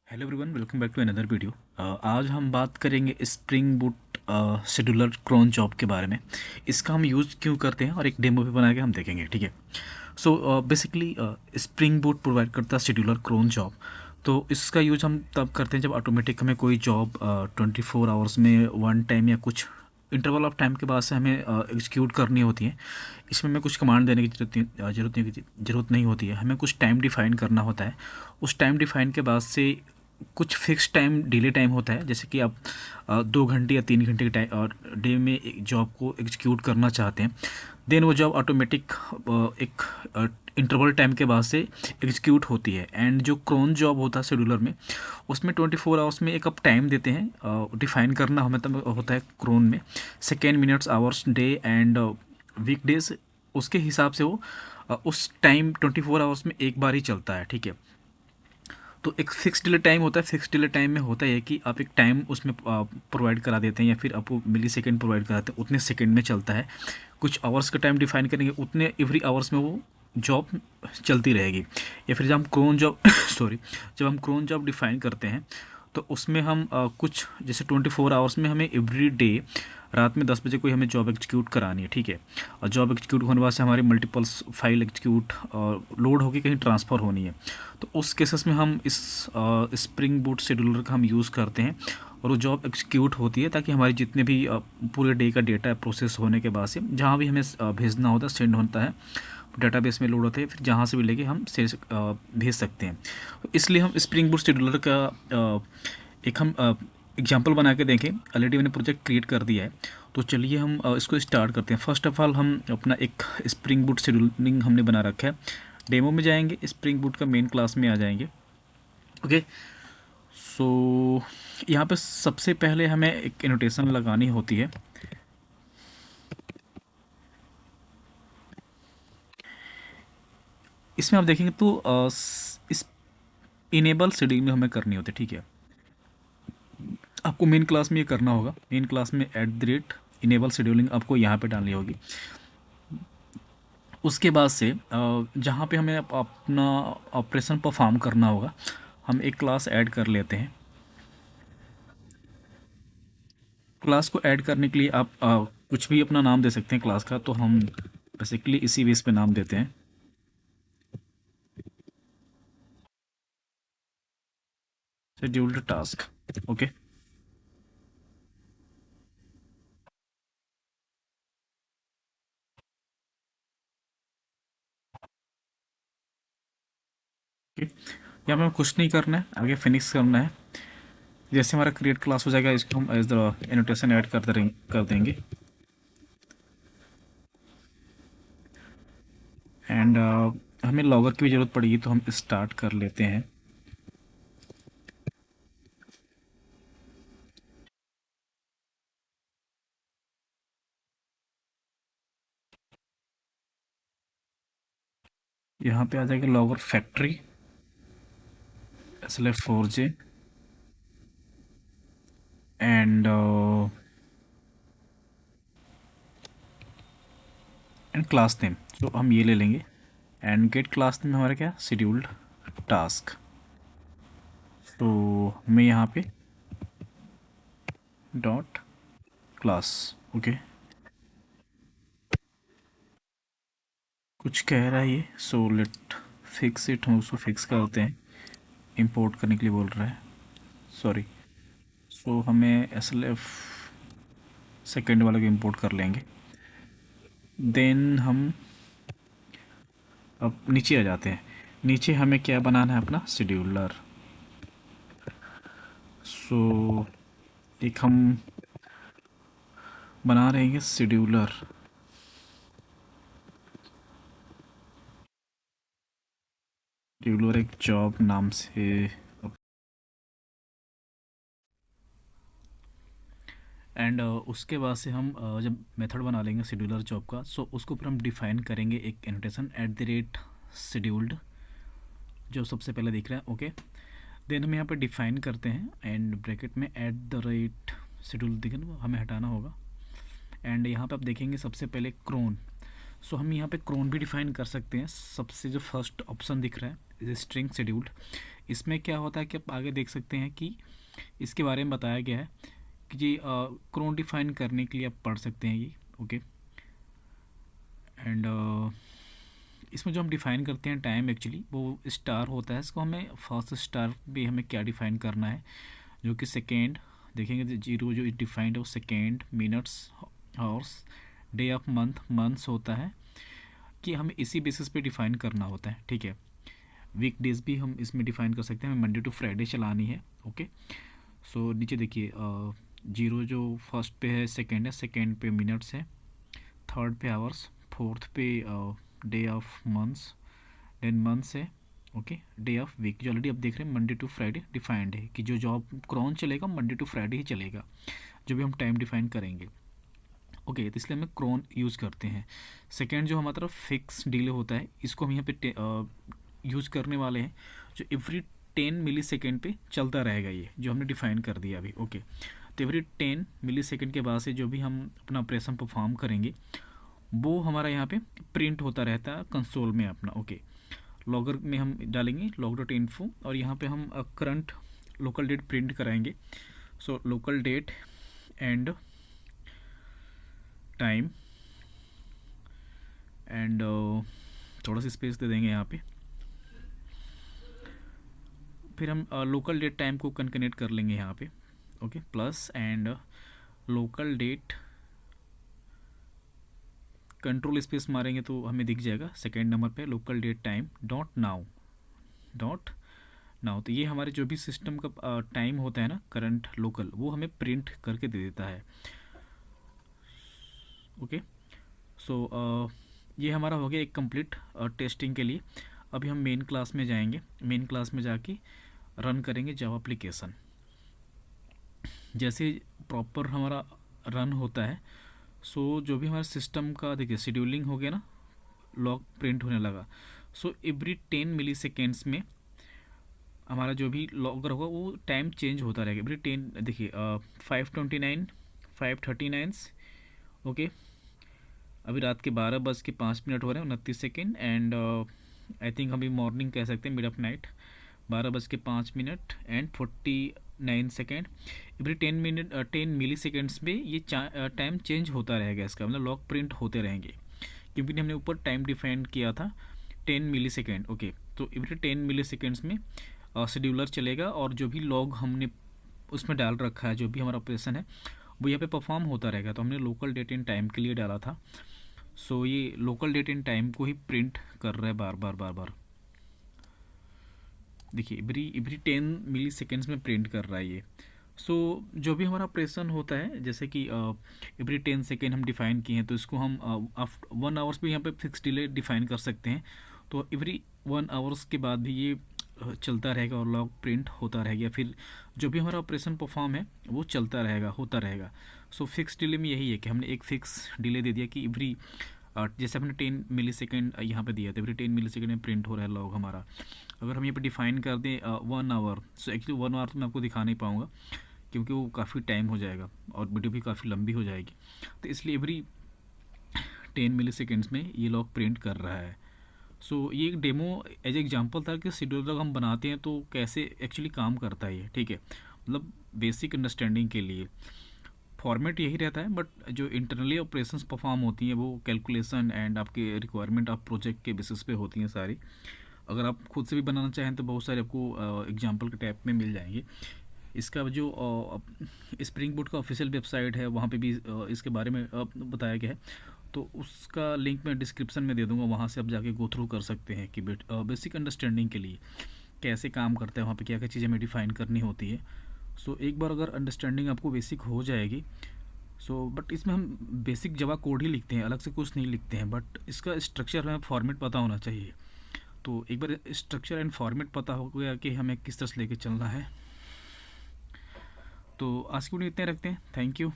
Hello everyone, welcome back to another video. आज हम बात करेंगे spring boot scheduler cron job के बारे में। इसका हम यूज़ क्यों करते हैं और एक डेमो भी बना के हम देखेंगे, ठीक है। So basically spring boot provide करता है शेड्यूलर क्रॉन जॉब। तो इसका यूज हम तब करते हैं जब ऑटोमेटिक हमें कोई जॉब 24 आवर्स में वन टाइम या कुछ इंटरवल ऑफ टाइम के बाद से हमें एग्जीक्यूट करनी होती है। इसमें हमें कुछ कमांड देने की ज़रूरत नहीं होती है। हमें कुछ टाइम डिफाइन करना होता है। उस टाइम डिफाइन के बाद से कुछ फिक्स टाइम डिले टाइम होता है, जैसे कि आप 2 घंटे या 3 घंटे के टाइम और डे में एक जॉब को एग्जीक्यूट करना चाहते हैं। देन वो जॉब ऑटोमेटिक एक इंटरवल टाइम के बाद से एग्जीक्यूट होती है। एंड जो क्रोन जॉब होता है शेड्यूलर में, उसमें 24 आवर्स में एक आप टाइम देते हैं, डिफाइन करना हमें तब होता है क्रोन में second, minutes, hours, day and weekdays. उसके हिसाब से वो उस टाइम 24 आवर्स में एक बार ही चलता है, ठीक है। तो एक फिक्स डिले टाइम होता है। फिक्स डिले टाइम में होता है कि आप एक टाइम उसमें प्रोवाइड करा देते हैं या फिर आप मिली सेकेंड प्रोवाइड कराते हैं, उतने सेकेंड में चलता है। कुछ आवर्स का टाइम डिफाइन करेंगे, उतने एवरी आवर्स में वो जॉब चलती रहेगी। या फिर जब हम क्रोन जॉब सॉरी, जब हम क्रोन जॉब डिफाइन करते हैं तो उसमें हम कुछ जैसे 24 आवर्स में हमें एवरी डे रात में 10 बजे कोई हमें जॉब एग्जीक्यूट करानी है, ठीक है। और जॉब एग्जीक्यूट होने बाद से हमारी मल्टीपल्स फाइल एग्जीक्यूट और लोड होकर कहीं ट्रांसफ़र होनी है। तो उस केसेस में हम इस स्प्रिंग बूट शेड्यूलर का हम यूज़ करते हैं और वो जॉब एग्जीक्यूट होती है, ताकि हमारी जितने भी पूरे डे का डेटा प्रोसेस होने के बाद से जहाँ भी हमें भेजना होता है, सेंड होता है, डेटाबेस में लोड होते हैं, फिर जहाँ से भी लेके हम से भेज सकते हैं। तो इसलिए हम स्प्रिंग बूट शेड्यूलर का एक हम एग्जांपल बना के देखें। ऑलरेडी मैंने प्रोजेक्ट क्रिएट कर दिया है, तो चलिए हम इसको स्टार्ट करते हैं। फर्स्ट ऑफ ऑल हम अपना एक स्प्रिंग बूट शेड्यूलिंग हमने बना रखा है। डेमो में जाएंगे, स्प्रिंग बूट का मेन क्लास में आ जाएंगे। ओके, सो यहाँ पे सबसे पहले हमें एक एनोटेशन लगानी होती है। इसमें आप देखेंगे तो इस इनेबल शेड्यूलिंग हमें करनी होती है, ठीक है। आपको मेन क्लास में ये करना होगा। मेन क्लास में @ इनेबल शेड्यूलिंग आपको यहाँ पे डालनी होगी। उसके बाद से जहाँ पे हमें अपना ऑपरेशन परफॉर्म करना होगा, हम एक क्लास ऐड कर लेते हैं। क्लास को ऐड करने के लिए आप कुछ भी अपना नाम दे सकते हैं क्लास का, तो हम बेसिकली इसी बेस पे नाम देते हैं, शेड्यूल्ड टास्क। ओके, यहाँ पे हमें कुछ नहीं करना है, आगे फिनिश करना है। जैसे हमारा क्रिएट क्लास हो जाएगा, इसको हम एज द एनोटेशन ऐड कर देंगे। एंड हमें लॉगर की भी ज़रूरत पड़ेगी, तो हम स्टार्ट कर लेते हैं। यहाँ पे आ जाएगा logger factory SLF4J and class name, तो हम ये ले लेंगे। एंड गेट क्लास नेम हमारा क्या, शेड्यूल्ड टास्क। तो हमें यहाँ पे डॉट क्लास। ओके, कुछ कह रहा है ये, सो लेट फिक्स इट, हम उसको फिक्स करते हैं। इंपोर्ट करने के लिए बोल रहा है, सॉरी। सो हमें SLF सेकेंड वाले को इंपोर्ट कर लेंगे। देन हम अब नीचे आ जाते हैं। नीचे हमें क्या बनाना है, अपना शेड्यूलर। सो एक हम बना रहे हैं शेड्यूलर। शेड्यूलर एक जॉब नाम से। एंड उसके बाद से हम जब मेथड बना लेंगे शेड्यूलर जॉब का, सो उसको ऊपर हम डिफाइन करेंगे एक एनोटेशन @शेड्यूल्ड, जो सबसे पहले दिख रहा है। ओके, देन हम यहाँ पे डिफाइन करते हैं एंड ब्रैकेट में @शेड्यूल दिखे ना, हमें हटाना होगा। एंड यहाँ पे आप देखेंगे सबसे पहले क्रोन। सो हम यहाँ पे क्रोन भी डिफाइन कर सकते हैं। सबसे जो फर्स्ट ऑप्शन दिख रहा है स्ट्रिंग शेड्यूल्ड, इसमें क्या होता है कि आप आगे देख सकते हैं कि इसके बारे में बताया गया है कि जी क्रोन डिफाइन करने के लिए आप पढ़ सकते हैं ये। ओके। एंड इसमें जो हम डिफ़ाइन करते हैं टाइम, एक्चुअली वो स्टार होता है। इसको हमें फर्स्ट स्टार भी हमें क्या डिफ़ाइन करना है, जो कि सेकेंड देखेंगे। जीरो जो डिफाइंड है वो second, minutes, hours, day of month, months होता है कि हमें इसी बेसिस पे डिफ़ाइन करना होता है। ठीक है। वीक डेज भी हम इसमें डिफ़ाइन कर सकते हैं, हमें मंडे टू फ्राइडे चलानी है। ओके। सो नीचे देखिए, जीरो जो फर्स्ट पे है सेकेंड है, सेकेंड पे मिनट्स है, थर्ड पे आवर्स, फोर्थ पे day of months, then months है। ओके। डे ऑफ वीक जो ऑलरेडी आप देख रहे हैं मंडे टू फ्राइडे डिफाइंड है कि जो जॉब क्रॉन चलेगा मंडे टू फ्राइडे ही चलेगा, जो भी हम टाइम डिफाइन करेंगे। ओके। तो इसलिए हम क्रोन यूज़ करते हैं। सेकेंड जो हमारा तरफ फिक्स डिले होता है, इसको हम यहाँ पे यूज़ करने वाले हैं, जो एवरी 10 मिली सेकेंड पे चलता रहेगा, ये जो हमने डिफाइन कर दिया अभी। ओके। तो एवरी 10 मिली सेकेंड के बाद से जो भी हम अपना ऑपरेशन परफॉर्म करेंगे वो हमारा यहाँ पे प्रिंट होता रहता है कंसोल में अपना। ओके। लॉगर में हम डालेंगे log.info और यहाँ पे हम करंट लोकल डेट प्रिंट कराएंगे। So local date and time and थोड़ा सा स्पेस दे देंगे यहाँ पे। फिर हम लोकल डेट टाइम को कनेक्ट कर लेंगे यहाँ पे। Okay. Plus and local date, control space मारेंगे तो हमें दिख जाएगा सेकेंड नंबर पे local date time dot now, dot now. तो ये हमारे जो भी सिस्टम का टाइम होता है ना करंट लोकल, वो हमें प्रिंट करके दे देता है। ओके। सो ये हमारा हो गया एक कंप्लीट टेस्टिंग के लिए। अभी हम मेन क्लास में जाएंगे, मेन क्लास में जाके रन करेंगे जावा एप्लीकेशन। जैसे प्रॉपर हमारा रन होता है, सो जो भी हमारे सिस्टम का देखिए शेड्यूलिंग हो गया ना, लॉग प्रिंट होने लगा। सो एवरी 10 मिली सेकेंड्स में हमारा जो भी लॉगर होगा वो टाइम चेंज होता रहेगा। एवरी 10 देखिए 5:29, 5:39। ओके। अभी रात के 12:05 हो रहे हैं 29 सेकेंड एंड आई थिंक अभी मॉर्निंग कह सकते हैं, mid of night, 12:05 and 49 second. Every 10 milliseconds में ये टाइम चेंज होता रहेगा, इसका मतलब लॉग प्रिंट होते रहेंगे, क्योंकि हमने ऊपर टाइम डिफाइन किया था 10 मिली सेकेंड। ओके। तो एवरी 10 मिली सेकेंड्स में शेड्यूलर चलेगा और जो भी लॉग हमने उसमें डाल रखा है, जो भी हमारा ऑपरेशन है वो यहाँ पे परफॉर्म होता रहेगा। तो हमने लोकल डेट एंड टाइम के लिए डाला था। सो ये लोकल डेट एंड टाइम को ही प्रिंट कर रहा है बार बार बार बार। देखिए एवरी 10 मिली सेकेंड्स में प्रिंट कर रहा है ये। सो जो भी हमारा ऑपरेशन होता है, जैसे कि एवरी 10 सेकेंड हम डिफाइन किए हैं, तो इसको हम 1 आवर्स भी यहाँ पे फिक्स डिले डिफाइन कर सकते हैं। तो एवरी 1 आवर्स के बाद भी ये चलता रहेगा और लॉग प्रिंट होता रहेगा। फिर जो भी हमारा ऑपरेशन परफॉर्म है वो चलता रहेगा, होता रहेगा। सो फिक्स डिले में यही है कि हमने एक फिक्स डिले दे दिया कि एवरी जैसे हमने 10 मिली सेकेंड यहाँ पर दिया था, एवरी 10 मिली सेकेंड में प्रिंट हो रहा है लॉग हमारा। अगर हम यहाँ पे डिफाइन कर दें 1 आवर, सो एक्चुअली 1 आवर तो मैं आपको दिखा नहीं पाऊँगा क्योंकि वो काफ़ी टाइम हो जाएगा और वीडियो भी काफ़ी लंबी हो जाएगी। तो इसलिए एवरी 10 मिली सेकेंड्स में ये लॉग प्रिंट कर रहा है। सो ये एक डेमो एज एग्जांपल था कि शेड्यूलर हम बनाते हैं तो कैसे एक्चुअली काम करता है ये। ठीक है। मतलब बेसिक अंडरस्टैंडिंग के लिए फॉर्मेट यही रहता है, बट जो इंटरनली ऑपरेशंस परफॉर्म होती हैं वो कैलकुलेशन एंड आपके रिक्वायरमेंट ऑफ प्रोजेक्ट के बेसिस पे होती हैं सारी। अगर आप खुद से भी बनाना चाहें तो बहुत सारे आपको एग्जांपल के टाइप में मिल जाएंगे। इसका जो स्प्रिंग बूट का ऑफिशियल वेबसाइट है वहाँ पे भी इसके बारे में बताया गया है, तो उसका लिंक मैं डिस्क्रिप्शन में दे दूँगा, वहाँ से आप जाके गो थ्रू कर सकते हैं कि बेसिक अंडरस्टैंडिंग के लिए कैसे काम करता है, वहाँ पे क्या क्या चीज़ें हमें डिफ़ाइन करनी होती है। सो एक बार अगर अंडरस्टैंडिंग आपको बेसिक हो जाएगी, सो बट इसमें हम बेसिक जावा कोड ही लिखते हैं, अलग से कुछ नहीं लिखते हैं, बट इसका स्ट्रक्चर हमें फॉर्मेट पता होना चाहिए। तो एक बार स्ट्रक्चर एंड फॉर्मेट पता हो गया कि हमें किस तरह से लेके चलना है। तो आज की वीडियो इतने रखते हैं। Thank you.